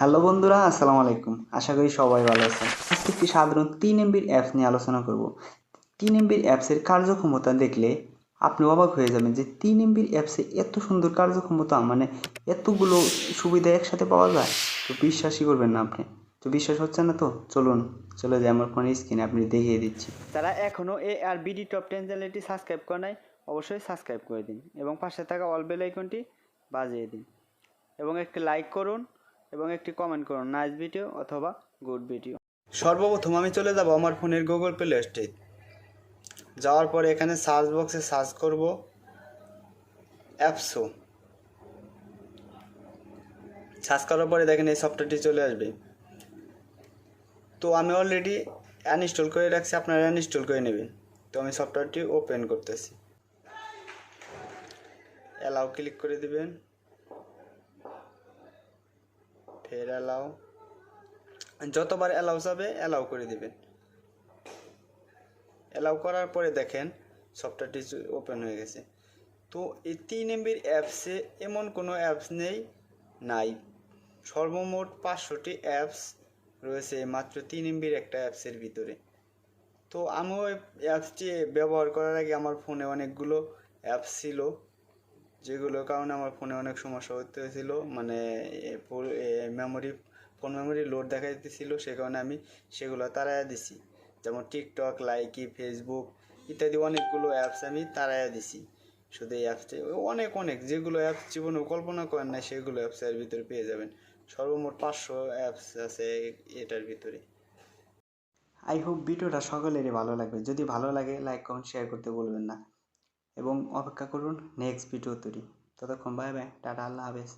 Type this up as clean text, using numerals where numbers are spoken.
Hello বন্ধুরা, আসসালামু আলাইকুম। আশা করি সবাই ভালো আছেন। আজকে একটি সাধারণ 3 MB অ্যাপস নিয়ে আলোচনা করব। 3 MB অ্যাপসের কার্যক্ষমতা দেখলে আপনি অবাক হয়ে যাবেন যে 3 MB অ্যাপসে এত সুন্দর কার্যক্ষমতা, মানে এতগুলো সুবিধা একসাথে পাওয়া যায়, তো বিশ্বাসই করবেন না আপনি। তো বিশ্বাস হচ্ছে না তো চলুন চলে যাই আমার ফোনের স্ক্রিনে, আপনি দেখিয়ে দিচ্ছি। যারা এখনও আর বিডি টপ 10 চ্যানেলটি সাবস্ক্রাইব করে নাই অবশ্যই সাবস্ক্রাইব করে দিন এবং পাশে থাকা অল বেল আইকনটি বাজিয়ে দিন এবং একটি লাইক করুন এবং একটি কমেন্ট করুন, নাইস ভিডিও অথবা গুড ভিডিও। সর্বপ্রথম আমি চলে যাব আমার ফোনের গুগল প্লে স্টোরে। যাওয়ার পরে এখানে সার্চ বক্সে সার্চ করব অ্যাপসো। সার্চ করার পরে দেখেন এই সফটওয়্যারটি চলে আসবে। তো আমি অলরেডি আনইনস্টল করে রাখছি, আপনারা আনইনস্টল করে নেবেন। তো আমি সফটওয়্যারটি ওপেন করতেছি। অ্যালাউ ক্লিক করে দিবেন, ফের অ্যালাউ, যতবার অ্যালাউ যাবে অ্যালাউ করে দিবেন। অ্যালাউ করার পরে দেখেন সফটওয়্যারটি ওপেন হয়ে গেছে। তো এই 3 MB অ্যাপসে এমন কোনো অ্যাপস নাই। সর্বমোট 500টি অ্যাপস রয়েছে মাত্র 3 MB একটা অ্যাপসের ভিতরে। তো আমিও অ্যাপসটি ব্যবহার করার আগে আমার ফোনে অনেকগুলো অ্যাপস ছিল, যেগুলোর কারণে আমার ফোনে অনেক সমস্যা হতে হয়েছিল, মানে ফোন মেমোরি লোড দেখা দিতেছিল। সে কারণে আমি সেগুলো তাড়াইয়া দিছি, যেমন টিকটক, লাইকি, ফেসবুক ইত্যাদি অনেকগুলো অ্যাপস আমি তাড়াইয়া দিছি। শুধু এই অ্যাপসটি অনেক যেগুলো অ্যাপস জীবনেও কল্পনা করেন না সেগুলো অ্যাপস এর ভিতরে পেয়ে যাবেন। সর্বমোট 500 অ্যাপস আছে এটার ভিতরে। আই হোপ ভিডিওটা সকলেরই ভালো লাগবে। যদি ভালো লাগে লাইক কমেন্ট শেয়ার করতে বলবেন না এবং অপেক্ষা করুন নেক্সট ভিডিও তৈরি। ততক্ষণ বাই বাই, টাটা, আল্লাহ হাফেজ।